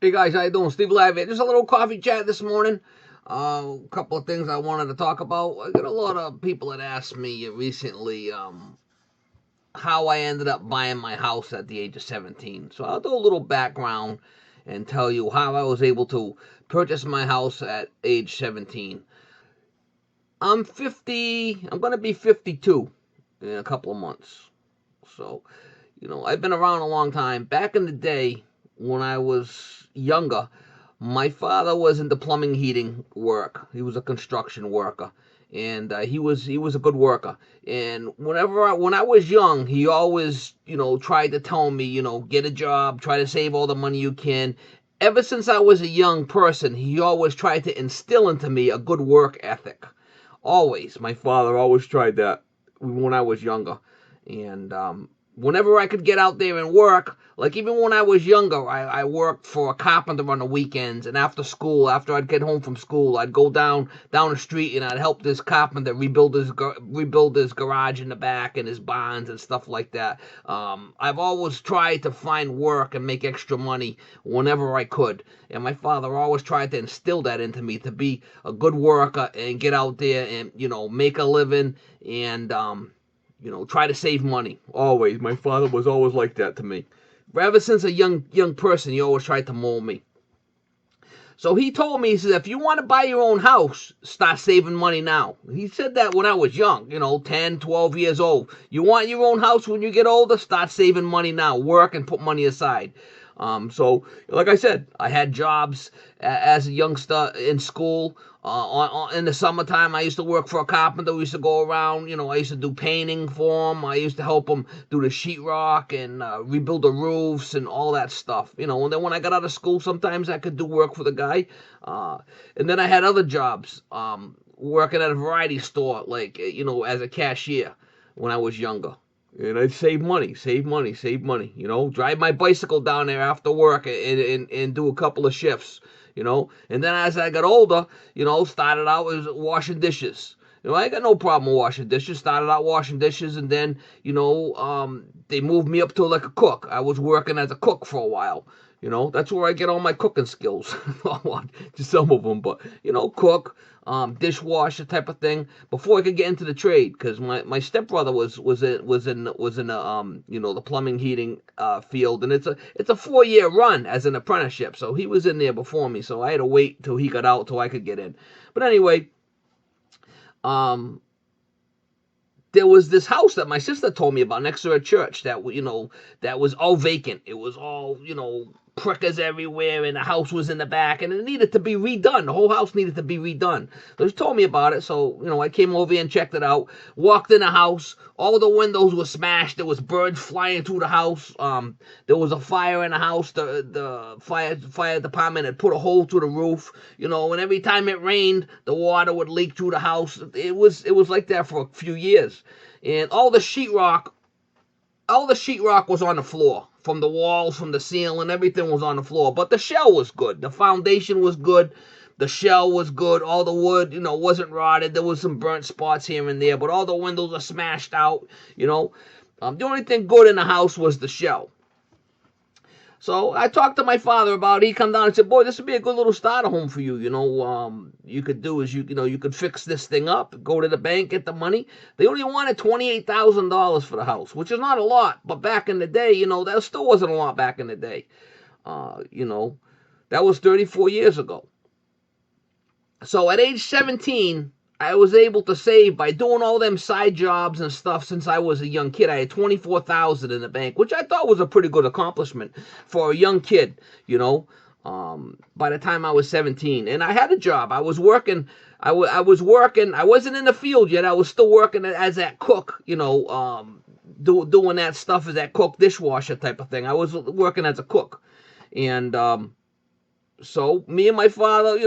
Hey guys, how you doing? Steve Live here. Just a little coffee chat this morning. A couple of things I wanted to talk about. I got a lot of people that asked me recently how I ended up buying my house at the age of 17. So I'll do a little background and tell you how I was able to purchase my house at age 17. I'm 50. I'm gonna be 52 in a couple of months. So, I've been around a long time. Back in the day, when I was younger, my father was into plumbing heating work. He was a construction worker, and he was a good worker. And when I was young, he always tried to tell me, get a job, try to save all the money you can. Ever since I was a young person, he always tried to instill into me a good work ethic. Always, my father always tried that when I was younger, and whenever I could get out there and work, like even when I was younger, I worked for a carpenter on the weekends, and after school, after I'd get home from school, I'd go down the street and I'd help this carpenter rebuild his garage in the back and his barns and stuff like that. I've always tried to find work and make extra money whenever I could, and my father always tried to instill that into me to be a good worker and get out there and make a living and try to save money. Always, my father was always like that to me. Ever since a young person, he always tried to mold me. So he told me, he said, if you want to buy your own house, start saving money now. He said that when I was young, 10, 12 years old. You want your own house when you get older, start saving money now. Work and put money aside. So, like I said, I had jobs as a youngster in school. In the summertime, I used to work for a carpenter. We used to go around, I used to do painting for him. I used to help him do the sheetrock and rebuild the roofs and all that stuff. And then when I got out of school, sometimes I could do work for the guy. And then I had other jobs, working at a variety store, like, as a cashier when I was younger. And I'd save money, save money. Drive my bicycle down there after work and do a couple of shifts. And then as I got older, started out as washing dishes. I got no problem washing dishes. Started out washing dishes, and then they moved me up to like a cook. I was working as a cook for a while. That's where I get all my cooking skills. Just some of them, but cook, dishwasher type of thing. Before I could get into the trade, because my stepbrother was in the plumbing heating field, and it's a 4-year run as an apprenticeship. So he was in there before me, so I had to wait till he got out till I could get in. But anyway, um, there was this house that my sister told me about next to her church that was all vacant. It was all prickers everywhere, and the house was in the back, and it needed to be redone. The whole house needed to be redone. So she told me about it. So I came over here and checked it out. Walked in the house. All the windows were smashed. There was birds flying through the house. There was a fire in the house. The fire department had put a hole through the roof. And every time it rained, the water would leak through the house. It was like that for a few years, and all the sheetrock was on the floor. From the walls, from the ceiling, everything was on the floor. But the shell was good. The foundation was good. The shell was good. All the wood, wasn't rotted. There was some burnt spots here and there, but all the windows are smashed out. The only thing good in the house was the shell. So I talked to my father about it. He come down and said, "Boy, this would be a good little starter home for you. You could do is you could fix this thing up, go to the bank, get the money." They only wanted $28,000 for the house, which is not a lot, but back in the day, that still wasn't a lot back in the day. Uh, you know, that was 34 years ago. So at age 17, I was able to save by doing all them side jobs and stuff since I was a young kid. I had 24,000 in the bank, which I thought was a pretty good accomplishment for a young kid, by the time I was 17. And I had a job. I was working. I was working. I wasn't in the field yet. I was still working as that cook, doing that stuff as that cook dishwasher type of thing. I was working as a cook. And so me and my father,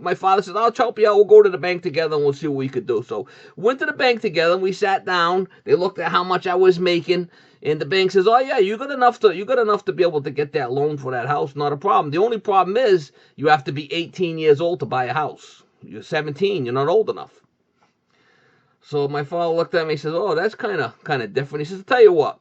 my father said, "I'll help you out. We'll go to the bank together and we'll see what we could do." So went to the bank together and we sat down. They looked at how much I was making, and the bank says, "Oh yeah, you got enough to be able to get that loan for that house. Not a problem. The only problem is you have to be 18 years old to buy a house. You're 17. You're not old enough." So my father looked at me and says, "Oh, that's kind of different." He says, "I'll tell you what.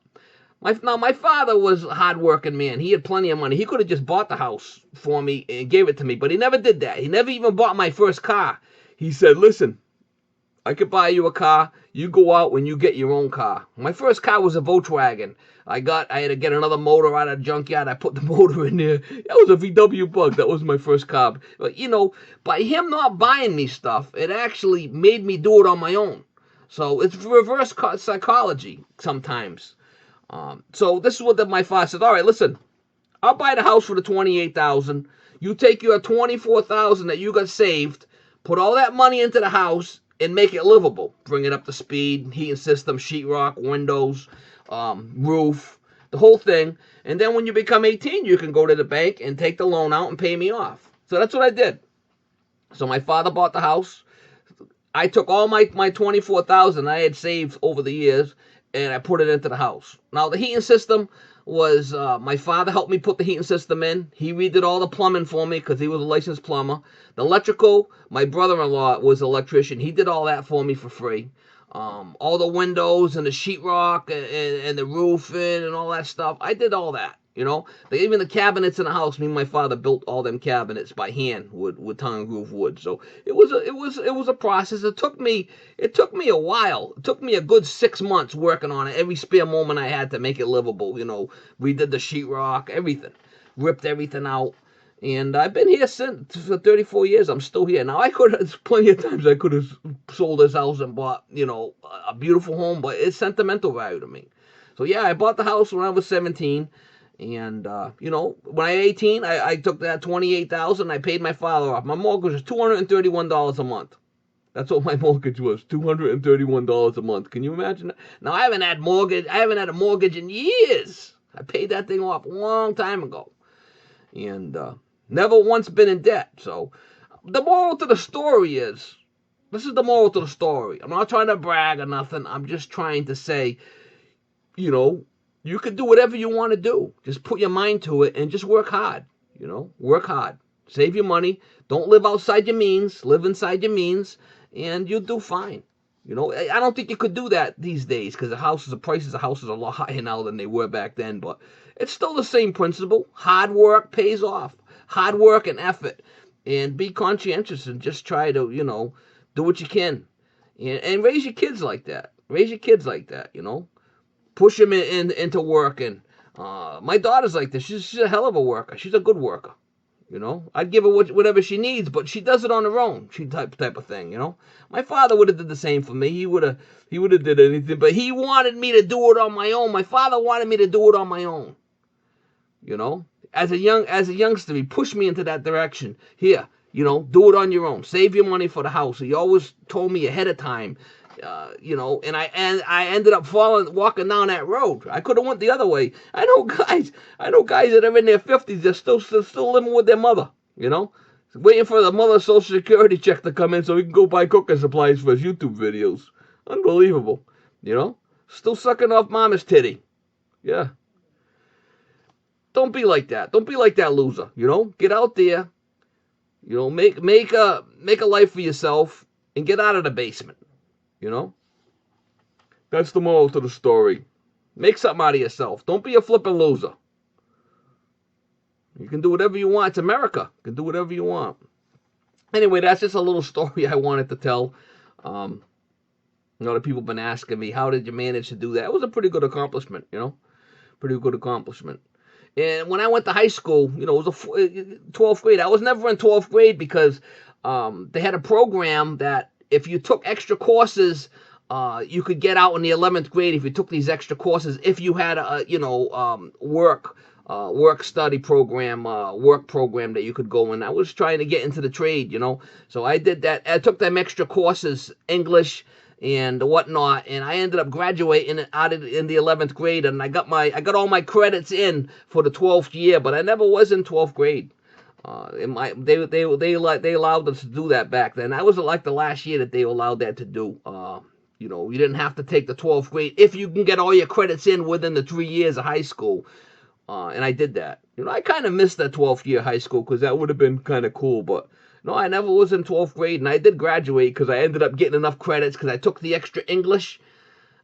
My father was a hard-working man. He had plenty of money. He could have just bought the house for me and gave it to me, but he never did that. He never even bought my first car. He said, listen, I could buy you a car. You go out when you get your own car. My first car was a Volkswagen. I had to get another motor out of the junkyard. I put the motor in there. That was a VW Bug. That was my first car. But, by him not buying me stuff, it actually made me do it on my own. So it's reverse psychology sometimes. So this is what my father said. All right, listen, I'll buy the house for the $28,000. You take your $24,000 that you got saved, put all that money into the house, and make it livable. Bring it up to speed, heating system, sheetrock, windows, roof, the whole thing. And then when you become 18, you can go to the bank and take the loan out and pay me off. So that's what I did. So my father bought the house. I took all my $24,000 I had saved over the years, and I put it into the house. Now, the heating system was, my father helped me put the heating system in. He redid all the plumbing for me because he was a licensed plumber. The electrical, my brother-in-law was an electrician. He did all that for me for free. All the windows and the sheetrock and the roofing and all that stuff, I did all that. Even the cabinets in the house, me and my father built all them cabinets by hand with tongue and groove wood. So it was a process. It took me a while. It took me a good 6 months working on it. Every spare moment I had to make it livable. We did the sheetrock, everything, ripped everything out, and I've been here for 34 years. I'm still here. Now there's plenty of times I could have sold this house and bought a beautiful home, but it's sentimental value to me. So yeah, I bought the house when I was 17. And, when I was 18, I took that $28,000, I paid my father off. My mortgage was $231 a month. That's what my mortgage was, $231 a month. Can you imagine that? Now, I haven't had a mortgage in years. I paid that thing off a long time ago. And, never once been in debt. So, the moral to the story is, this is the moral to the story. I'm not trying to brag or nothing. I'm just trying to say, you can do whatever you want to do. Just put your mind to it and just work hard. Work hard. Save your money. Don't live outside your means. Live inside your means, and you'll do fine. I don't think you could do that these days because the prices of houses are a lot higher now than they were back then. But it's still the same principle. Hard work pays off. Hard work and effort, and be conscientious and just try to do what you can, and raise your kids like that. Push them into working. My daughter's like this. She's a hell of a worker. She's a good worker. I'd give her whatever she needs, but she does it on her own. She type of thing. My father would have did the same for me. He would have did anything, but he wanted me to do it on my own. My father wanted me to do it on my own. As a youngster, he pushed me into that direction. Here, do it on your own. Save your money for the house. He always told me ahead of time. And I ended up walking down that road. I could have went the other way. I know guys that are in their 50s. They're still living with their mother. Waiting for the mother's Social Security check to come in so he can go buy cooking supplies for his YouTube videos. Unbelievable. Still sucking off mama's titty. Yeah. Don't be like that. Don't be like that loser. Get out there. Make a life for yourself and get out of the basement. That's the moral to the story. Make something out of yourself. Don't be a flipping loser. You can do whatever you want. It's America. You can do whatever you want. Anyway, that's just a little story I wanted to tell. A lot of people have been asking me, how did you manage to do that? It was a pretty good accomplishment, Pretty good accomplishment. And when I went to high school, it was 12th grade. I was never in 12th grade because they had a program that if you took extra courses, you could get out in the 11th grade if you took these extra courses, if you had a, work study program, work program that you could go in. I was trying to get into the trade, So I did that. I took them extra courses, English and whatnot, and I ended up graduating in the 11th grade, and I got all my credits in for the 12th year, but I never was in 12th grade. They allowed us to do that back then. That was like the last year that they allowed that to do. You didn't have to take the 12th grade if you can get all your credits in within the 3 years of high school. And I did that. I kind of missed that 12th year of high school because that would have been kind of cool. But no, I never was in 12th grade, and I did graduate because I ended up getting enough credits because I took the extra English.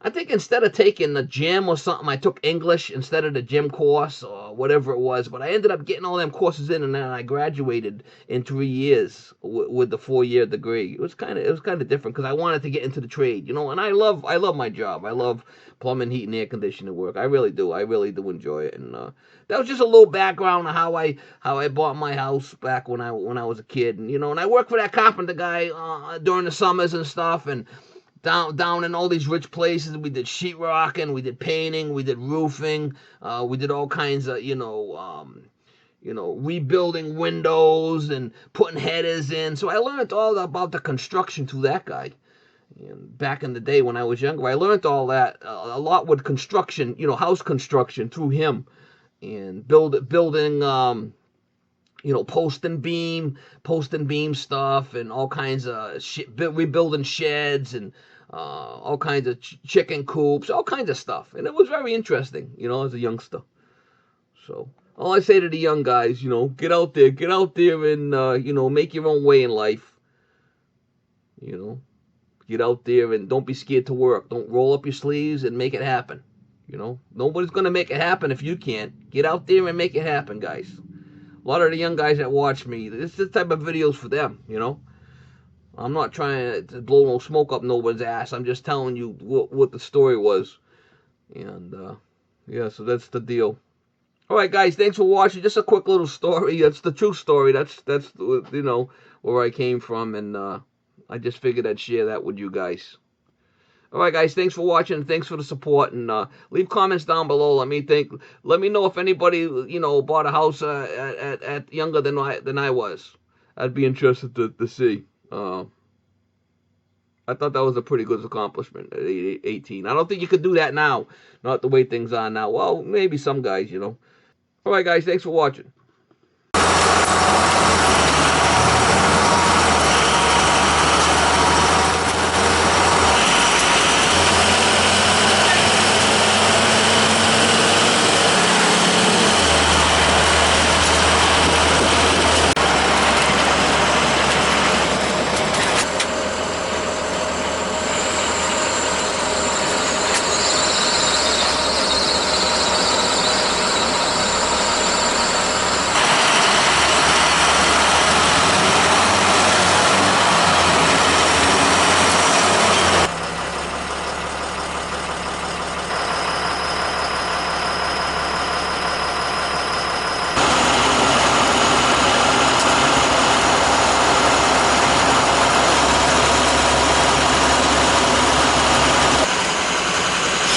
I think instead of taking the gym or something, I took English instead of the gym course or whatever it was. But I ended up getting all them courses in, and then I graduated in 3 years with the 4-year degree. It was kind of different because I wanted to get into the trade, And I love my job. I love plumbing, heating, air conditioning work. I really do. I really do enjoy it. And that was just a little background of how I bought my house back when I was a kid, and I worked for that carpenter guy during the summers and stuff, and down in all these rich places. We did sheetrocking, we did painting, we did roofing, we did all kinds of rebuilding windows and putting headers in. So I learned all about the construction through that guy. And back in the day when I was younger, I learned all that a lot with construction, house construction through him, and building post and beam stuff, and all kinds of rebuilding sheds, and all kinds of chicken coops, all kinds of stuff. And it was very interesting, as a youngster. So all I say to the young guys, get out there and, make your own way in life. Get out there and don't be scared to work. Don't roll up your sleeves and make it happen. Nobody's going to make it happen if you can't. Get out there and make it happen, guys. A lot of the young guys that watch me, this is the type of videos for them, I'm not trying to blow no smoke up nobody's ass. I'm just telling you what the story was. And, yeah, so that's the deal. All right, guys, thanks for watching. Just a quick little story. That's the true story. That's where I came from. And I just figured I'd share that with you guys. All right, guys, thanks for watching. Thanks for the support. And leave comments down below. Let me know if anybody, bought a house at younger than I was. I'd be interested to see. I thought that was a pretty good accomplishment at 18. I don't think you could do that now. Not the way things are now. Well, maybe some guys, All right, guys, thanks for watching.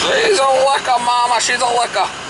She's a licker, mama, she's a licker.